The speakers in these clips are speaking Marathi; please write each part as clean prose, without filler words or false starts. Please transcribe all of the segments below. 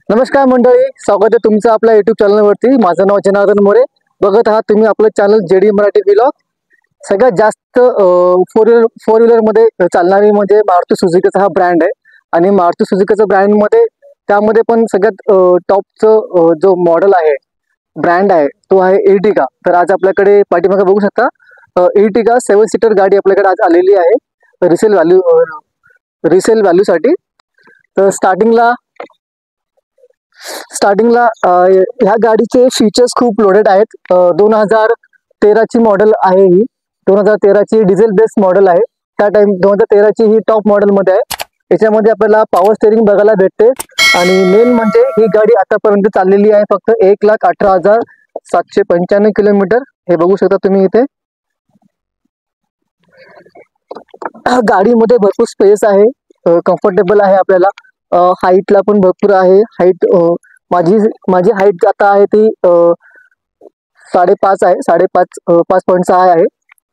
नमस्कार मंडळी, स्वागत आहे तुमचं आपल्या युट्यूब चॅनलवरती। माझं नाव जनार्दन मोरे। बघत आहात तुम्ही आपलं चॅनल जेडी मराठी व्लॉग। सगळ्यात जास्त फोर व्हीलर मध्ये चालणारी म्हणजे मारुती सुझुकीचा हा ब्रँड आहे। आणि मारुती सुझुकीचा ब्रँड मध्ये त्यामध्ये पण सगळ्यात टॉपचं जो मॉडेल आहे, ब्रँड आहे, तो आहे एर्टिगा। तर आज आपल्याकडे पाठीमागे बघू शकता एर्टिगा 7 सीटर गाडी आपल्याकडे आज आलेली आहे रिसेल व्हॅल्यूसाठी। तर स्टार्टिंगला ह्या गाडीचे फीचर्स खूप लोडेड आहेत। 2013 ची मॉडेल आहे ही। 2013 ची डिझेल बेस्ड मॉडेल आहे। त्या टाइम 2013 ची ही टॉप मॉडेल मध्ये आहे। याच्यामध्ये आपल्याला पॉवर स्टेअरिंग बघायला भेटते। आणि मेन म्हणजे ही गाडी आतापर्यंत चाललेली आहे फक्त 1,18,795 किलोमीटर। हे बघू शकता तुम्ही इथे। गाडीमध्ये भरपूर स्पेस आहे, कम्फर्टेबल आहे आपल्याला। हाईटला पण भरपूर आहे। हाईट माझी हाईट आता आहे ती 5.5 आहे, 5.6 आहे।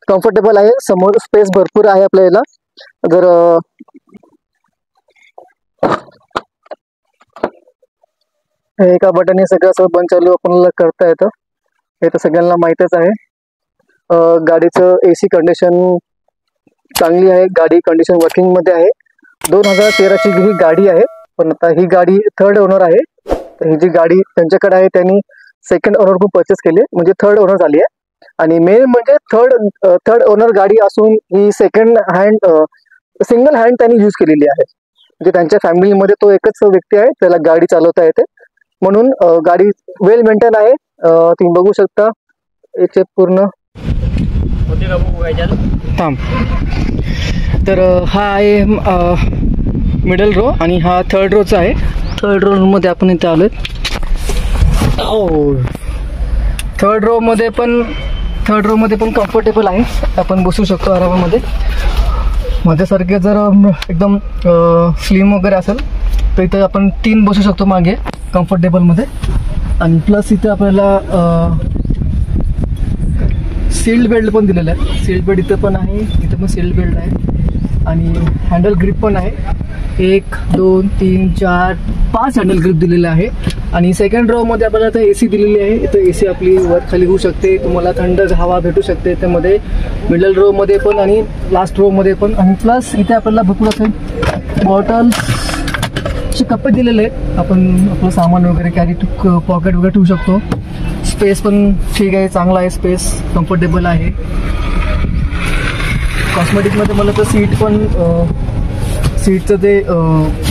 कम्फर्टेबल आहे, समोर स्पेस भरपूर आहे आपल्याला। जर एका बटनने सगळं बंद चालू आपल्याला करता येतं, हे तर सगळ्यांना माहीतच आहे। गाडीचं एसी कंडिशन चांगली आहे, गाडी कंडिशन वर्किंग मध्ये आहे। 2013 ची ही गाडी आहे, पण आता ही गाडी थर्ड ओनर आहे। तर ही जी गाडी त्यांच्याकडे आहे त्यांनी सेकंड ओनर खूप परचेस केली, म्हणजे थर्ड ओनर झाली आहे। आणि मेन म्हणजे थर्ड ओनर गाडी असून ही सेकंड हँड सिंगल हँड त्यांनी यूज केलेली आहे। म्हणजे त्यांच्या फॅमिलीमध्ये तो एकच व्यक्ती आहे, त्याला गाडी चालवता येते, म्हणून गाडी वेल मेंटेन आहे। तुम्ही बघू शकता याचे पूर्ण थांब। तर हा आहे मिडल रो आणि हा थर्ड रोचा आहे। थर्ड रो मध्ये आपण इथे आलोय। थर्ड रो मध्ये पण कम्फर्टेबल आहे, आपण बसू शकतो आरामामध्ये। माझ्यासारखे जर एकदम स्लिम वगैरे असेल तर इथे आपण 3 बसू शकतो मागे कम्फर्टेबल मध्ये। आणि प्लस इथे आपल्याला सील्ड बेल्ट पण दिलेला आहे। सील्ड बेल्ट इथे पण आहे, इथे पण सील्ड बेल्ट आहे। आणि हँडल ग्रिप पण आहे। 1 2 3 4 5 हँडल ग्रिप दिलेले आहे। आणि सेकंड रो मध्ये आपल्याला आता एसी दिलेली आहे। इथे एसी आपली वर खाली होऊ शकते, तुम्हाला थंड हवा भेटू शकते त्यामध्ये, मिडल रो मध्ये पण आणि लास्ट रो मध्ये पण। आणि प्लस इथे आपल्याला भरपूर असे बॉटल्सचे कप्पे दिलेले आहेत, आपण आपलं सामान वगैरे कॅरी पॉकेट वगैरे ठेवू शकतो। स्पेस पण ठीक आहे, चांगला आहे, स्पेस कम्फर्टेबल आहे। कॉस्मेटिक मध्ये मला तर सीटचं जे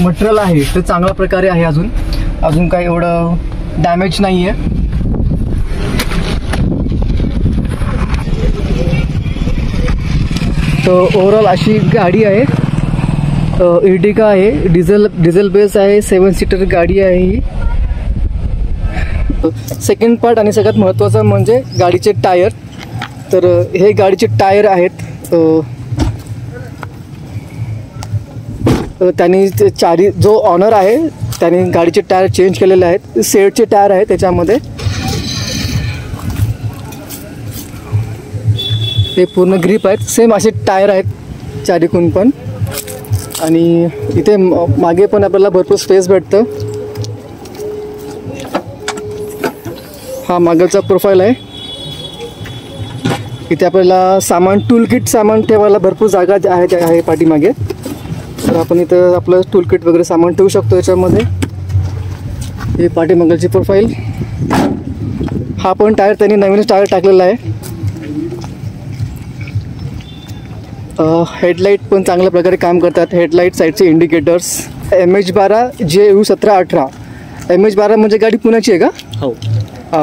मटेरियल आहे ते चांगल्या प्रकारे आहे, अजून काही एवढं डॅमेज नाही आहे। तर ओव्हरऑल अशी गाडी आहे, एर्टिगा आहे, डिझेल बेस आहे, 7 सीटर गाडी आहे ही। सेकंड पार्ट आणि सगळ्यात महत्त्वाचा म्हणजे गाडीचे टायर। तर हे गाडीचे टायर आहेत, त्यांनी जो ऑनर आहे त्यांनी गाडीचे टायर चेंज केलेले आहेत। सेटचे टायर आहेत त्याच्यामध्ये, हे पूर्ण ग्रिप आहेत, सेम असे टायर आहेत चारीकून पण। आणि इथे मागे पण आपल्याला भरपूर स्पेस भेटतं। हा मागचा प्रोफाईल आहे। इथे आपल्याला टूल किट सामान ठेवायला भरपूर जागा आहे पाठीमागे। तर आपण इथं आपलं टूल किट वगैरे सामान ठेवू शकतो याच्यामध्ये। हे पाठीमागची प्रोफाईल। हा पण टायर त्यांनी नवीनच टायर टाकलेला आहे। हेडलाईट पण चांगल्या प्रकारे काम करतात। हेडलाईट, साईडचे इंडिकेटर्स। MH12 JU1718। MH12 म्हणजे गाडी पुण्याची आहे का? हो।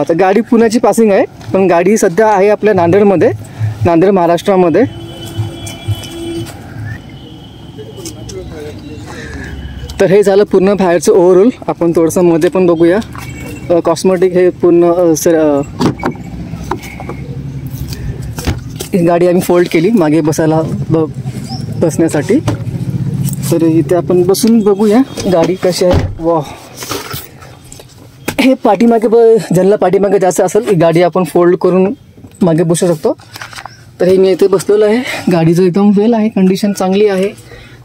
तर गाडी पुण्याची पासिंग आहे, पण गाडी सध्या आहे आपल्या नांदेडमध्ये, नांदेड महाराष्ट्रामध्ये। तर हे झालं पूर्ण बाहेरचं ओव्हरऑल। आपण थोडंसं मध्ये पण बघूया। कॉस्मेटिक हे पूर्ण ही गाडी आम्ही फोल्ड केली मागे बसण्यासाठी। तर इथे आपण बसून बघूया गाडी कशी आहे। वा, हे पाठीमागे ज्यांना पाठीमागे जास्त असेल ही गाडी आपण फोल्ड करून मागे बसू शकतो। तर हे मी इथे बसलेलो आहे। गाडीचं एकदम वेल आहे, कंडिशन चांगली आहे,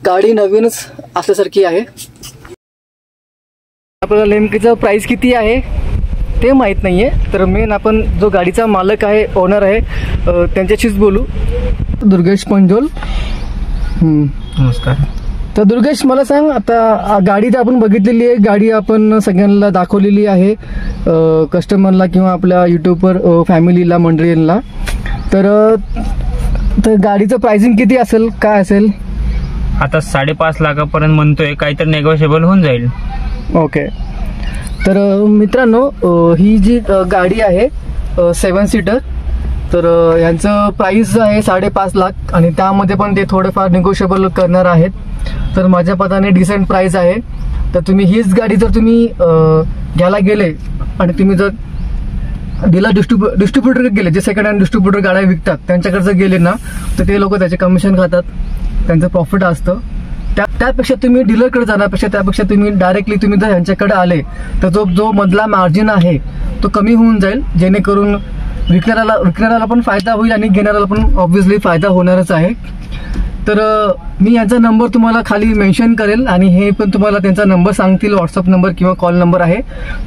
गाडी नवीनच असल्यासारखी आहे। आपल्याला नेमकीचं प्राईस किती आहे ते माहीत नाही आहे. तर मेन आपण जो गाडीचा मालक आहे, ओनर आहे, त्यांच्याशीच बोलू. दुर्गेश पंजोल. नमस्कार. तर दुर्गेश, मला सांग, आता गाडी तर आपण बघितलेली आहे, गाडी आपण सगळ्यांना दाखवलेली आहे, कस्टमरला किंवा आपल्या यूट्यूबवर फॅमिलीला, मंडळींना. तर गाडीचं प्राइसिंग किती असेल, काय असेल? आता 5.5 लाखापर्यंत म्हणतोय, काहीतरी नेगोशिएबल होऊन जाईल. ओके. तर मित्रांनो, ही जी गाडी आहे 7 सीटर, तर यांचं प्राईस आहे 5.5 लाख आणि त्यामध्ये पण ते थोडेफार निगोशिएबल करणार आहेत. तर माझ्या पदाने डिसेंट प्राईस आहे. तर तुम्ही हीच गाडी जर तुम्ही घ्यायला गेले आणि तुम्ही जर डीलर डिस्ट्रीब्युटर गेले, जे सेकंड हँड डिस्ट्रीब्युटर गाड्या विकतात त्यांच्याकडे जर गेले ना, तर ते लोक त्याचे कमिशन खातात, त्यांचं प्रॉफिट असतं. त्यापेक्षा तुम्ही डीलरकडे जाण्यापेक्षा त्यापेक्षा तुम्ही डायरेक्टली तुम्ही जर यांच्याकडे आले तर जो मधला मार्जिन आहे तो कमी होऊन जाईल, जेणेकरून विकणाऱ्याला पण फायदा होईल आणि घेणाऱ्याला पण ऑब्व्हियसली फायदा होणारच आहे. तर मी यांचा नंबर तुम्हाला खाली मेन्शन करेल आणि हे पण तुम्हाला त्यांचा नंबर सांगतील, व्हॉट्सअप नंबर किंवा कॉल नंबर आहे.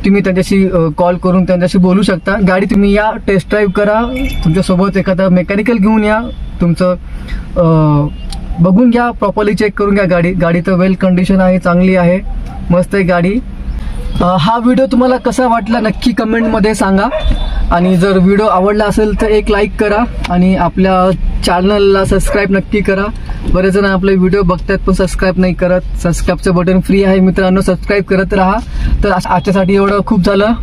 तुम्ही त्यांच्याशी कॉल करून त्यांच्याशी बोलू शकता. गाडी तुम्ही या, टेस्ट ड्राईव्ह करा, तुमच्यासोबत एखादा मेकॅनिकल घेऊन या, तुमचं बघून घ्या, प्रॉपरली चेक करून घ्या. गाडी तर वेल कंडिशन आहे, चांगली आहे, मस्त आहे गाडी. हा व्हिडिओ तुम्हाला कसा वाटला नक्की कमेंटमध्ये सांगा आणि जर व्हिडिओ आवडला असेल तर एक लाईक करा आणि आपल्या चॅनलला सबस्क्राईब नक्की करा. बरेच जण आपले व्हिडिओ बघतात पण सबस्क्राईब नाही करत. सबस्क्राईबचं बटन फ्री आहे मित्रांनो, सबस्क्राईब करत राहा. तर आजच्यासाठी एवढं खूप झालं.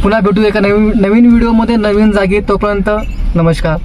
पुन्हा भेटू एका नवीन व्हिडिओमध्ये, नवीन जागी. तोपर्यंत नमस्कार.